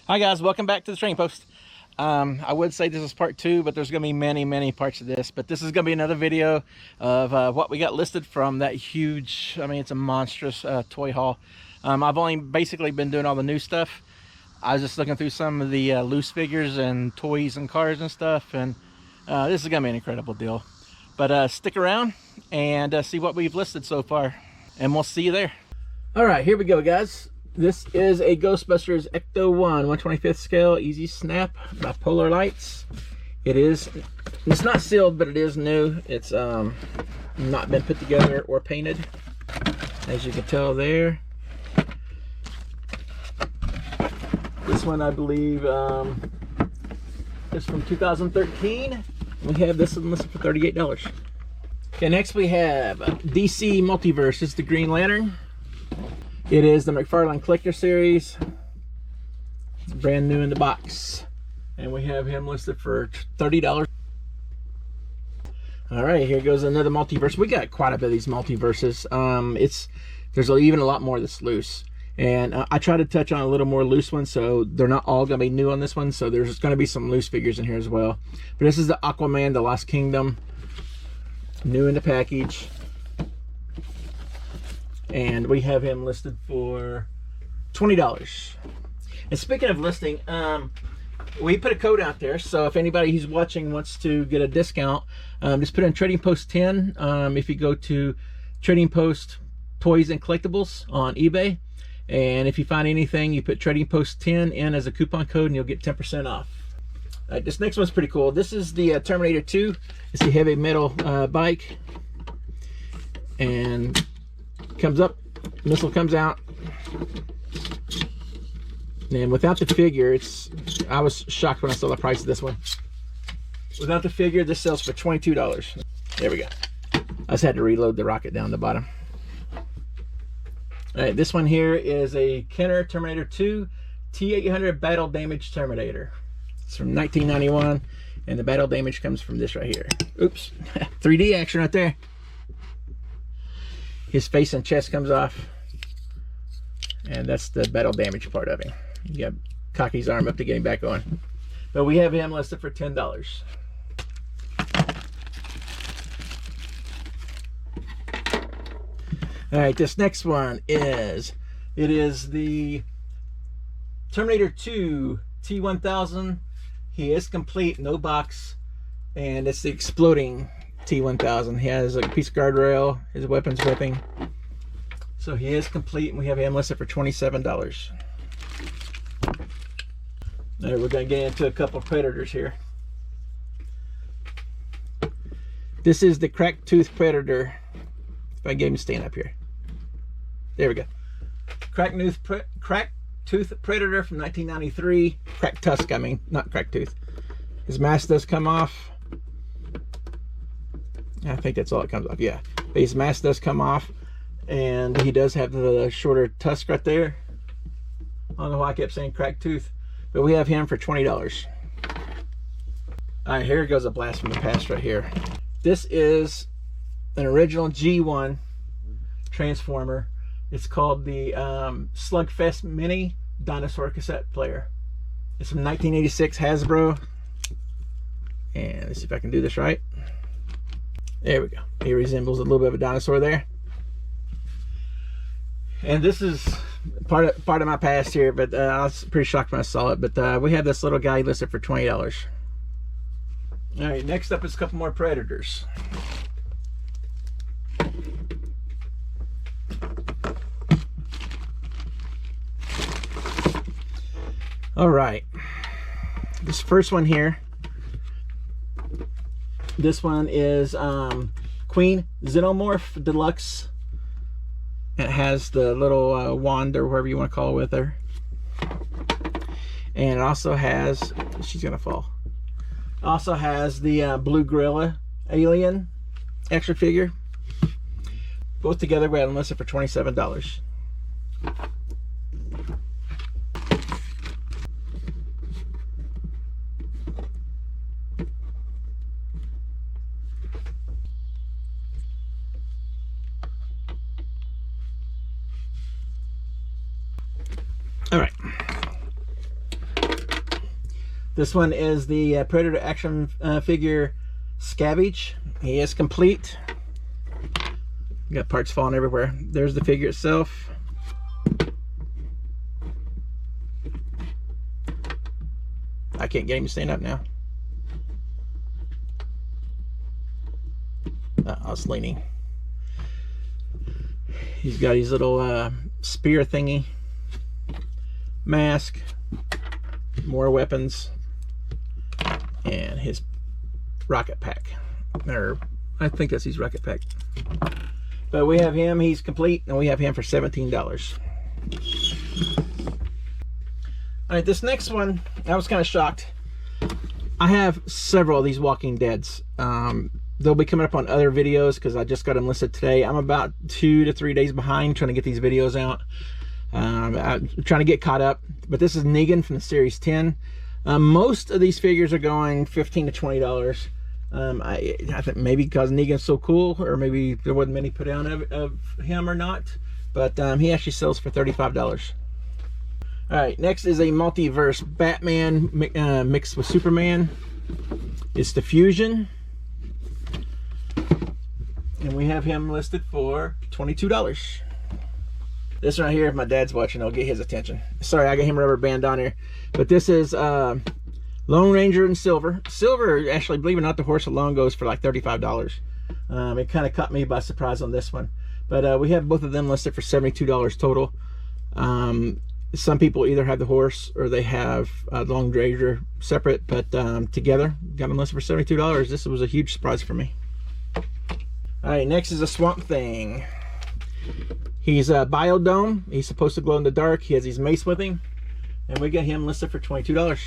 Hi guys, welcome back to the Trading Post. I would say this is part two, but there's going to be many parts of this. But this is going to be another video of what we got listed from that huge, I mean, it's a monstrous toy haul. I've only basically been doing all the new stuff. I was just looking through some of the loose figures and toys and cars and stuff, and this is going to be an incredible deal. But stick around and see what we've listed so far, and we'll see you there. All right, here we go, guys. This is a Ghostbusters Ecto-1 1/25th scale easy snap by Polar Lights. It's not sealed, but it is new. It's not been put together or painted, as you can tell there. This one, I believe, is from 2013. We have this one listed for $38. Okay, next we have DC Multiverse. This is the Green Lantern. It is the McFarlane Collector Series. It's brand new in the box. And we have him listed for $30. Alright, here goes another multiverse. We got quite a bit of these multiverses. There's even a lot more that's loose. And I try to touch on a little more loose ones, so they're not all going to be new on this one. So there's going to be some loose figures in here as well. But this is the Aquaman, the Lost Kingdom. New in the package. And we have him listed for $20. And speaking of listing, we put a code out there, so if anybody who's watching wants to get a discount, just put in Trading Post 10. If you go to Trading Post Toys and Collectibles on eBay, and if you find anything, you put Trading Post 10 in as a coupon code and you'll get 10% off. All right, this next one's pretty cool. This is the Terminator 2. It's a heavy metal bike, and comes up, missile comes out, and without the figure, I was shocked when I saw the price of this one. Without the figure, this sells for $22. There we go. I just had to reload the rocket down the bottom. All right, this one here is a Kenner Terminator 2 T800 Battle Damage Terminator. It's from 1991, and the battle damage comes from this right here. Oops, 3D action right there. His face and chest comes off, and that's the battle damage part of him. You got cock his arm up to get him back on. But we have him listed for $10. All right, this next one is the Terminator 2 T1000. He is complete, no box, and it's the exploding T1000. He has a piece of guardrail, his weapons whipping. So he is complete, and we have him listed for $27. All right, we're going to get into a couple of Predators here. This is the Cracked Tooth Predator. If I get him to stand up here. There we go. Cracked Tooth Predator from 1993. Cracked Tusk, I mean, not Cracked Tooth. His mask does come off. I think that's all it comes off, yeah. But his mask does come off, and he does have the shorter tusk right there. I don't know why I kept saying Cracked Tooth, but we have him for $20. All right, here goes a blast from the past right here. This is an original G1 Transformer. It's called the Slugfest Mini Dinosaur Cassette Player. It's from 1986 Hasbro. And let's see if I can do this right. There we go. He resembles a little bit of a dinosaur there. And this is part of my past here, but I was pretty shocked when I saw it. But we have this little guy listed for $20. All right, next up is a couple more Predators. All right, this first one here. This one is Queen Xenomorph Deluxe. It has the little wand or whatever you want to call it with her. And it also has, she's gonna fall. Also has the Blue Gorilla Alien extra figure. Both together we had them listed for $27. All right. This one is the Predator action figure Scavenge. He is complete. Got parts falling everywhere. There's the figure itself. I can't get him to stand up now. I was leaning. He's got his little spear thingy, mask, more weapons, and his rocket pack. Or I think that's his rocket pack. But we have him, he's complete, and we have him for $17. Alright, this next one, I was kind of shocked. I have several of these Walking Deads. They'll be coming up on other videos because I just got them listed today. I'm about 2 to 3 days behind trying to get these videos out. I'm trying to get caught up. But this is Negan from the Series 10. Most of these figures are going $15 to $20. I think maybe because Negan's so cool, or maybe there wasn't many put down of him or not. But he actually sells for $35. Alright, next is a multiverse Batman mixed with Superman. It's the Fusion. And we have him listed for $22. This right here, if my dad's watching, I'll get his attention. Sorry, I got him a rubber band on here. But this is Lone Ranger in silver. Silver, actually, believe it or not, the horse alone goes for like $35. It kind of caught me by surprise on this one. But we have both of them listed for $72 total. Some people either have the horse or they have Lone Ranger separate, but together, got them listed for $72. This was a huge surprise for me. Alright, next is a Swamp Thing. He's a Biodome. He's supposed to glow in the dark. He has his mace with him. And we got him listed for $22.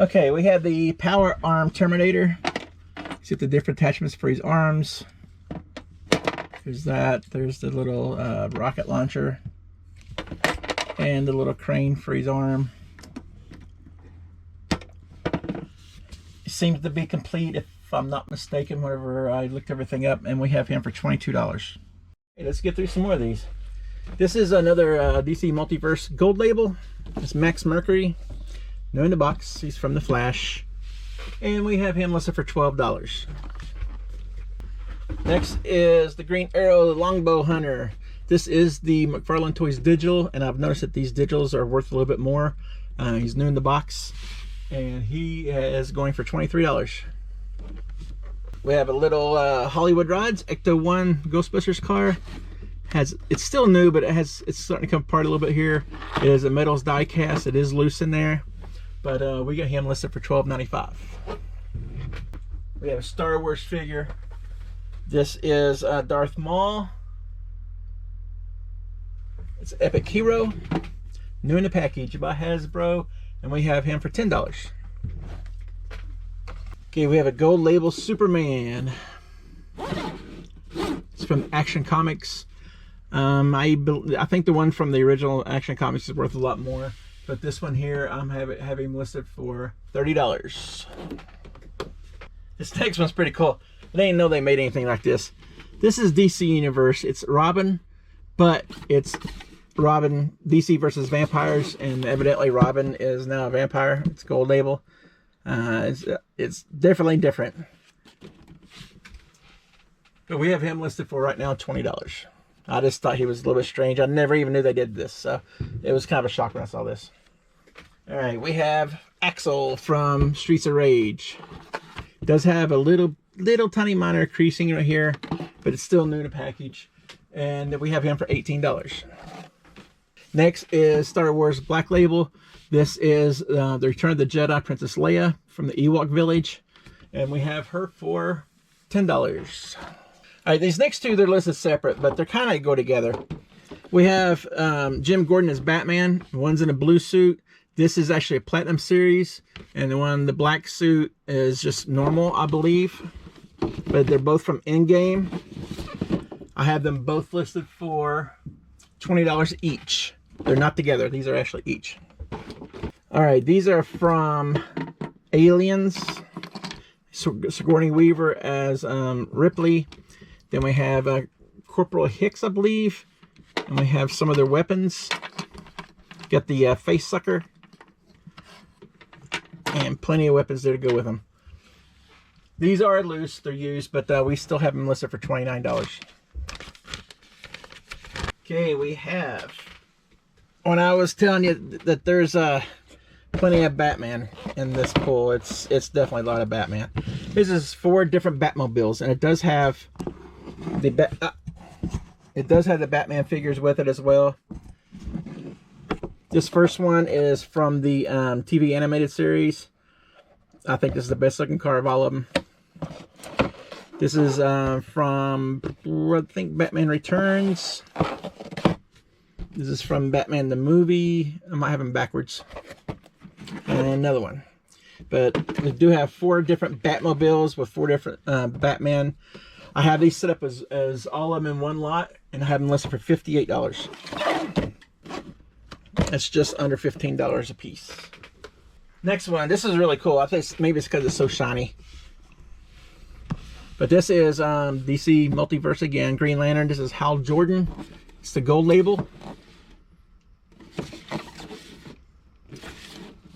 Okay, we have the Power Arm Terminator. See the different attachments for his arms. There's that. There's the little rocket launcher. And the little crane for his arm. Seems to be complete, if I'm not mistaken, whenever I looked everything up, and we have him for $22. Okay, let's get through some more of these. This is another DC Multiverse Gold Label. It's Max Mercury, new in the box. He's from The Flash, and we have him listed for $12. Next is the Green Arrow Longbow Hunter. This is the McFarlane Toys digital, and I've noticed that these digitals are worth a little bit more. He's new in the box. And he is going for $23. We have a little Hollywood Rods Ecto-1 Ghostbusters car. It's still new, but it's starting to come apart a little bit here. It is a metals die cast. It is loose in there, but we got him listed for $12.95. We have a Star Wars figure. This is Darth Maul. It's an Epic Hero, new in the package by Hasbro. And we have him for $10. Okay, we have a gold label Superman. It's from Action Comics. I think the one from the original Action Comics is worth a lot more. But this one here, I'm have him listed for $30. This next one's pretty cool. I didn't know they made anything like this. This is DC Universe. It's Robin, but it's Robin DC versus vampires, and evidently Robin is now a vampire. It's gold label. It's definitely different, but we have him listed for right now $20. I just thought he was a little bit strange. I never even knew they did this, so it was kind of a shock when I saw this. All right, we have Axel from Streets of Rage. Does have a little tiny minor creasing right here, but it's still new in the package, and we have him for $18. Next is Star Wars Black Label. This is the Return of the Jedi Princess Leia from the Ewok Village. And we have her for $10. All right, these next two, they're listed separate, but they're kind of go together. We have Jim Gordon as Batman. One's in a blue suit. This is actually a Platinum Series. And the one in the black suit is just normal, I believe. But they're both from Endgame. I have them both listed for $20 each. They're not together. These are actually each. All right, these are from Aliens. Sigourney Weaver as Ripley. Then we have Corporal Hicks, I believe. And we have some of their weapons. Got the face sucker. And plenty of weapons there to go with them. These are loose, they're used, but we still have them listed for $29. Okay, we have, when I was telling you that there's plenty of Batman in this pool, it's definitely a lot of Batman. This is 4 different Batmobiles, and it does have the Batman figures with it as well. This first one is from the TV animated series. I think this is the best looking car of all of them. This is from, I think, Batman Returns. This is from Batman the movie. I might have them backwards. And another one. But we do have 4 different Batmobiles with 4 different Batman. I have these set up as all of them in one lot, and I have them listed for $58. That's just under $15 a piece. Next one, this is really cool. I think maybe it's because it's so shiny. But this is DC Multiverse again, Green Lantern. This is Hal Jordan. It's the gold label.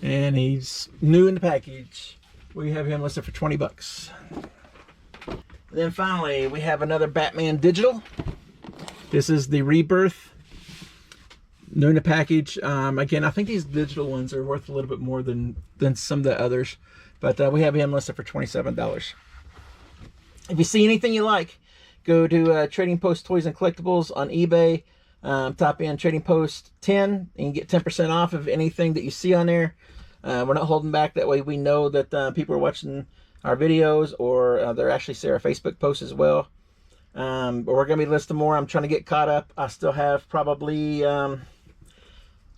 And he's new in the package. We have him listed for 20 bucks. And then finally, we have another Batman Digital. This is the Rebirth. New in the package. Again, I think these digital ones are worth a little bit more than some of the others. But we have him listed for $27. If you see anything you like, go to Trading Post Toys and Collectibles on eBay. Type in Trading Post 10 and get 10% off of anything that you see on there. We're not holding back. That way we know that people are watching our videos, or they're actually see our Facebook posts as well. But we're going to be listing more. I'm trying to get caught up. I still have probably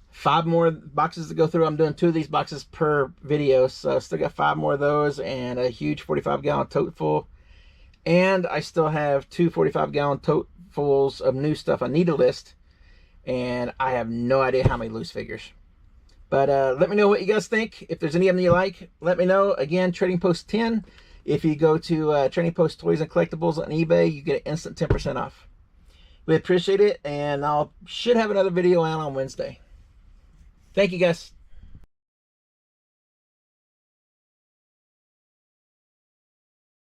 5 more boxes to go through. I'm doing 2 of these boxes per video, so I still got 5 more of those and a huge 45-gallon tote full. And I still have 2 45-gallon tote fulls of new stuff I need to list, and I have no idea how many loose figures. But let me know what you guys think. If there's any of them you like, let me know. Again, Trading Post 10. If you go to Trading Post Toys and Collectibles on eBay, you get an instant 10% off. We appreciate it, and I should have another video out on Wednesday. Thank you, guys.